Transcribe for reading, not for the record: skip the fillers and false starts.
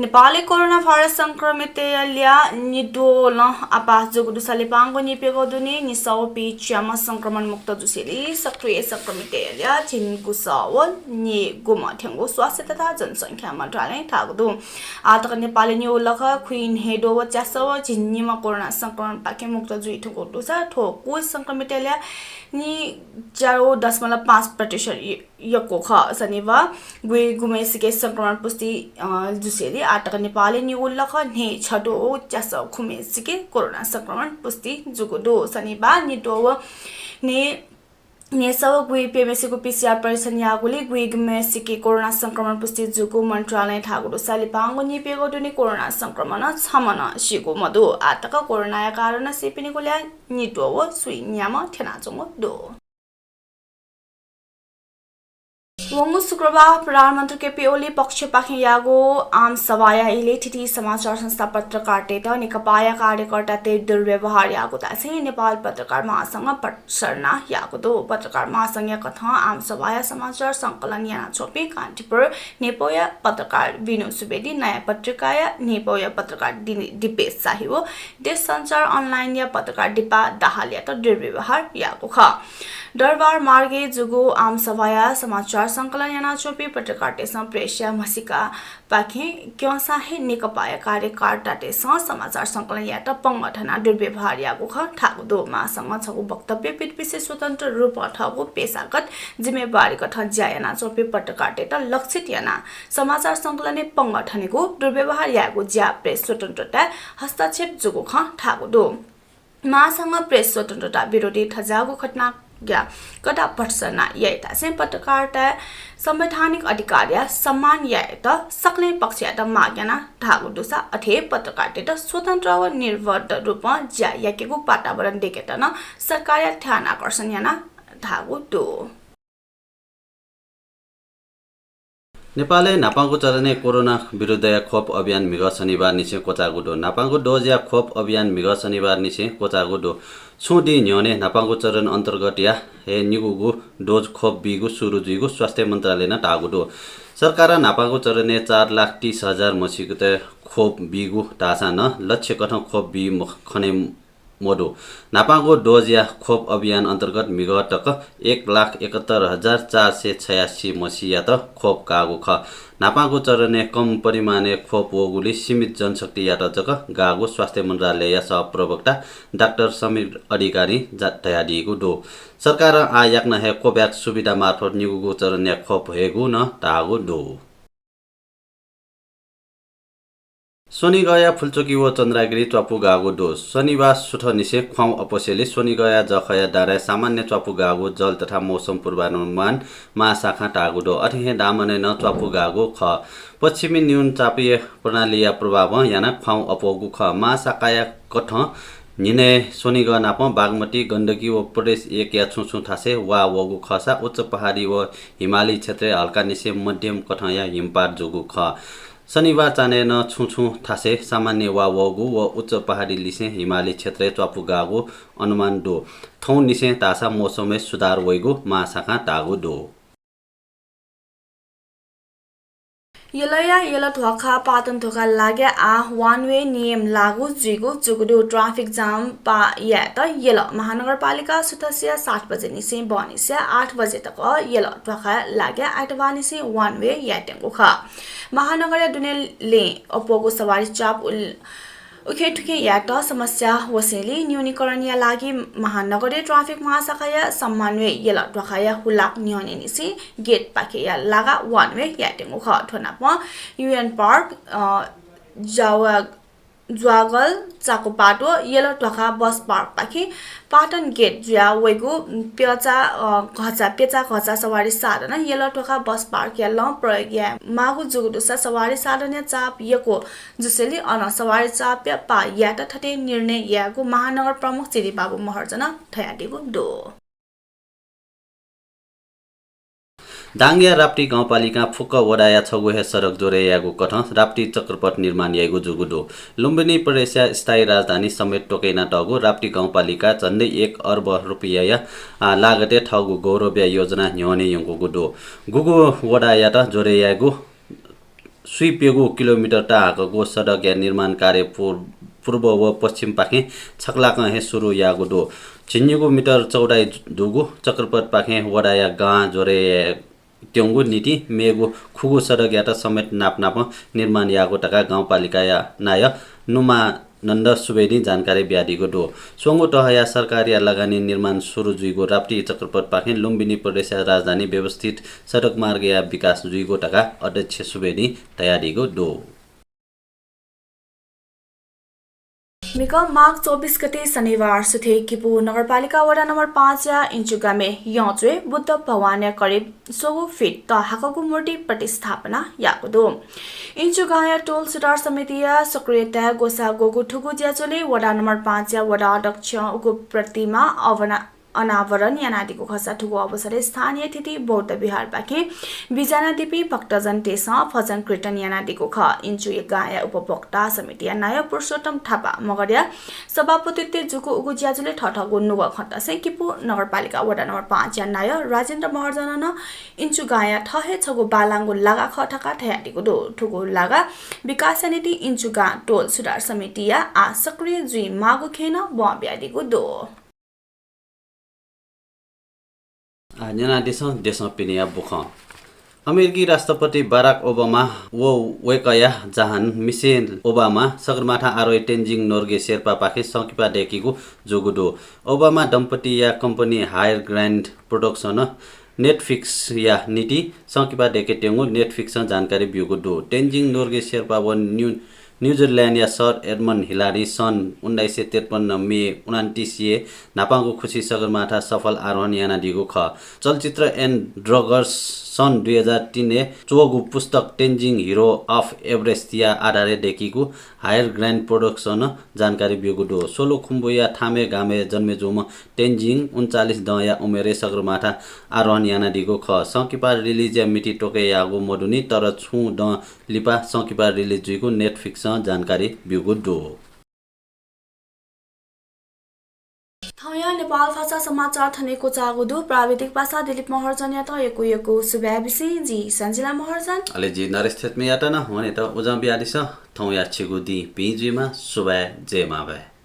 Nepali corona virus संक्रमित ल्या निदोल आपा जुगुदु सलेपांगो निपेगो दुनि निसाव पिच्यामा संक्रमण मुक्त जुसेली सक्रिय संक्रमित ल्या चिनको साव नि गुमा थ्यांगो स्वास्थ्य तथा जनसंख्या मन्त्रालय थागदु आतक नेपाली नि उलख क्वीन हेडो वचासव जिन्नीमा कोरोना संक्रमण पाके मुक्त जुइ ठगो दुसा ठोकु संक्रमित ल्या नि 0.5% यको ख शनिबार गुइ गुमेसिके संक्रमण पुष्टि जुसेली आटक नेपाली नि उल्लख ने छडो च्यास खुमेसिके कोरोना संक्रमण पुष्टि जुगुदो शनिबार निदो ने सब गुइ पेमेसिको पीसीआर परीक्षण यागुली गुइ गुमेसिके कोरोना संक्रमण पुष्टि जुगु मन्त्रालय थागुदो सालिपांगो निपेगो दुनि कोरोना संक्रमण छमन सिगो मदो आटक कोरोना या कारण सिपिनिको ल्या निदो सुइन्यामा थेनाजोंगो दो वंगु शुक्रबार प्रधानमन्त्री केपी ओली पक्ष पाखे यागो आम सभाया इलेटिटी समाचार संस्था पत्रकार टेटा नेकपाया कार्यकर्ता ते दुर्व्यवहार यागो तासे नेपाल पत्रकार महासंघ पटसरना यागो दो पत्रकार महासंघ कथा आम सभाया समाचार संकलन याना छोपी कान्तिपुर नेपोया पत्रकार विनु सुवेदी नयाँ पत्रिकाया नेपोया पत्रकार दिपेश साहिबो देश संचार अनलाइन या पत्रकार दिपा दाहालिया त दुर्व्यवहार यागो ख दरबार मार्गे जुगो आम सभाया समाचार संकलन याना चोपी पत्रकार टेसा प्रेसिया मसिका पाखे क्यों साहे नेकपाया कार्यकर्ता टेसा समाचार संकलन यात पंगठना दुर्व्यवहार यागो ख ठागु दो मासँग छगु वक्तव्य पिटपिसे स्वतन्त्र रूप अथवा पेशागत जिम्मेवारी कथा ज्यायना चोपी पत्रकार टेटा लक्षित याना समाचार संकलने पंगठनेको दुर्व्यवहार यागो ज्या प्रेस स्वतन्त्रता हस्तक्षेप जुगो ख ठागु दो मासँग प्रेस स्वतन्त्रता विरोधी ठजागु घटना गया कदा पटसना यायता से पत्रकारिता संवैधानिक अधिकार या सम्मान यायता सक्ने पक्ष यात माग्याना ठागु दुसा अथे पत्रकारिता स्वतन्त्र व निर्वध रूपमा ज्या याकेको वातावरण देखेतन सरकार ध्यान आकर्षण याना ठागु दो नेपालले नापाङ्गो चरने कोरोना विरुद्ध खोप अभियान मिग शनिबार निसे कोचागुडो नापाङ्गो डोज या खोप अभियान मिग शनिबार निसे कोचागुडो छुदी न्योने नापाङ्गो चरण अन्तर्गत या हे निगुगु डोज खोप बिगु सुरु जुइगु स्वास्थ्य मन्त्रालय न टागुडो सरकार नापाङ्गो चरने 4,30,000 मसिगु त खोप बिगु टासा न लक्ष्य कठ खोप बि खने मोडो नापाङ्गो डोज या खोप अभियान अन्तर्गत मिगटक 1,71,486 मसिया त खोप गागु ख नापाङ्गो चरने कम परिमाणे खोप वगुली सीमित जनशक्ति यात जक गागु स्वास्थ्य मन्त्रालय या सहप्रवक्ता डाक्टर समीर अधिकारी जातयादिगु दो सरकार आ याक्न हे कोभ्याक्स सुविधा मार्फत निगुगु चरने खोप हेगु न तागु दो सोनीगया फुलचोकी व चन्द्रागिरी च्वापु गागो डो शनिबार सुठ निसे ख्वाउ अपोसेले सोनीगया जखया दाराय सामान्य च्वापु गागो जल तथा मौसम पूर्वानुमान महाशाखा टागो डो अठे दामने न च्वापु गागो ख पश्चिमी न्यून चापीय प्रणाली या प्रभाव याना ख्वाउ अपोगु ख महाशाखाया कठ निने सोनीग नाप बागमती गण्डकी व प्रदेश एक या छुछु थासे वा वगु खसा उच्च पहाडी व हिमाली क्षेत्र हल्का निसे मध्यम कठ या हिमपात जोगु ख शनिबार चाने न छुछु थासे सामान्य वा वगु व उच्च पहाडी लिसे हिमाली क्षेत्र च्वापु गागु अनुमान दो थौ निसे तासा मौसममे सुधार वैगु महाशाखा टागु दो यला धोखा पातन धोखा लागे आ वन वे नियम लागू जुगु जुगुदो ट्राफिक जाम पा या त यला महानगरपालिका सुतसिया 7 बजे निसे बनिसे 8 बजे तक यला धोखा लागे आइतबार निसे वन वे या टेंगु ख महानगर दुनेले अपोगो सवारी चाप उखेठुके यात समस्या वसेली न्यूनीकरण या लागि महानगरीय ट्राफिक महाशाखा समन्वय यला ढखाया हुलाक न्योने निसी गेट पाके या लागा वन वे या टेंगु ख ठोनाप युएन पार्क ज्वागल चाकोपाटो यलो ढखा बस पार्क पाखे पाटन गेट जुया वेगु पेचा खचा सवारी साधन यलो ढखा बस पार्क या ल प्रयोग या मागु जुगुदुसा सवारी साधन या चाप यको जुसेली अन सवारी चाप या पा या त ठटे निर्णय यागु महानगर प्रमुख श्री बाबु महर्जन ठयादिगु दो दाङ्गिया राप्ती गाउँपालिका फुक्क वडाया छगुहे सडक जोरेयागु कठ राप्ती चक्रपथ निर्माण यागु जुगुडो लुम्बिनी प्रदेशया स्थायी राजधानी समेत टोकेना टगु राप्ती गाउँपालिका झन्डै 1 अर्ब रुपैयाँ लागते ठगु गौरव्य योजना न्योने यंगु गुडो गुगु वडाया त जोरेयागु सुइपेगु किलोमिटर टाको सडक या निर्माण कार्य पूर्व व पश्चिम पाखे छक्लाक हे सुरु यागु दो छिन्युगु मिटर चौडाइ दुगु चक्रपथ पाखे वडाया गा जोरे ट्योंगु नीति मेगु खुगु सडक याता समेत नाप निर्माण यागु टका गाउँपालिका या नाय नुमा नन्द सुवेदी जानकारी ब्याडीको दो सोंगु टहया सरकारी लगानी निर्माण सुरु जुइगो राप्ती चक्रपथ पाखे लुम्बिनी प्रदेश राजधानी व्यवस्थित सडक मार्ग या विकास जुइगो टका अध्यक्ष सुवेदी तयारीको दो मिका माघ 24 गते शनिबार सुथे किपु नगरपालिका वडा नम्बर 5 या इन्चुगामे यौचुए बुद्ध भगवान करिब 100 फिट त हाकको मूर्ति प्रतिस्थापना याकुदो इन्चुगाया टोल सुधार समिति या सक्रियता गोसा गोगु ठुगु ज्याचोले वडा नम्बर 5 या वडा अध्यक्ष उको प्रतिमा अनावरण यानादिको खसा ठुगु अवसरले स्थानीय तिथि बौद्ध विहार पाखे बिजाना दिपी भक्तजन टेसा फजन कीर्तन यानादिको ख इन्चु गाया उपभोक्ता समिति या नाय पुरुषोत्तम थापा मगरिया सभापतित्व जुकु उगु ज्याजुले ठठगु नुग खतसे किपु नगरपालिका वडा नम्बर 5 या नाय राजेन्द्र महर्जन न इन्चु गाया ठहे छगु बालांगु लागा खठका थयादिको दो ठुगु लागा विकास नीति इन्चु गा टोल सुधार समिति या आ सक्रिय जुइ मागु खेन बब्यादिको दो न्याना देश पिनिया बुख अमेरिकी राष्ट्रपति बाराक ओबामा वेकया जहान मिसेल ओबामा सगरमाथा आरोय टेन्जिङ नोर्गे शेर्पा पाखे सकिपा डेकीको जोगुडो ओबामा दम्पति या company Higher Ground production Netflix या नीति सकिपा डेके टेंगु नेटफ्लिक्स जानकारी बिउगो दो टेन्जिङ नोर्गे शेर्पा व न्यूजीलैंड या सर एडमन्ड हिलारी सन् 1953 मे 29 नापाङको खुसी सगरमाथा सफल आरोहण याना दिगो ख चलचित्र एन्ड ड्रगर्स सन् 2003 चोगु पुस्तक टेन्जिङ हिरो अफ एभरेस्ट या आधारे देखिको हायर ग्रान्ड प्रोडक्सन जानकारी बिउगो दो सोलो खुम्बु या थामे गामे जन्मेजुम टेन्जिङ 39 द या उमेरे सगरमाथा आरोहण याना दिगो ख सकिपा रिलिज या मिति टोके यागो मडुनी तर छु द लिपा सकिपा रिलिज जुइको नेटफ्लिक्स जानकारी बिउगो दो थया नेपाल भाषा समाचार थनेको चागुदु प्राविधिक भाषा दिलीप महर्जन या त यको सुब्याबिसी जी सञ्जिला महर्जन अले जी नरेश थेतमे याता न हुने त उजम बियादिस थौ या छिगु दि पिजुमा सुबा जेमा भए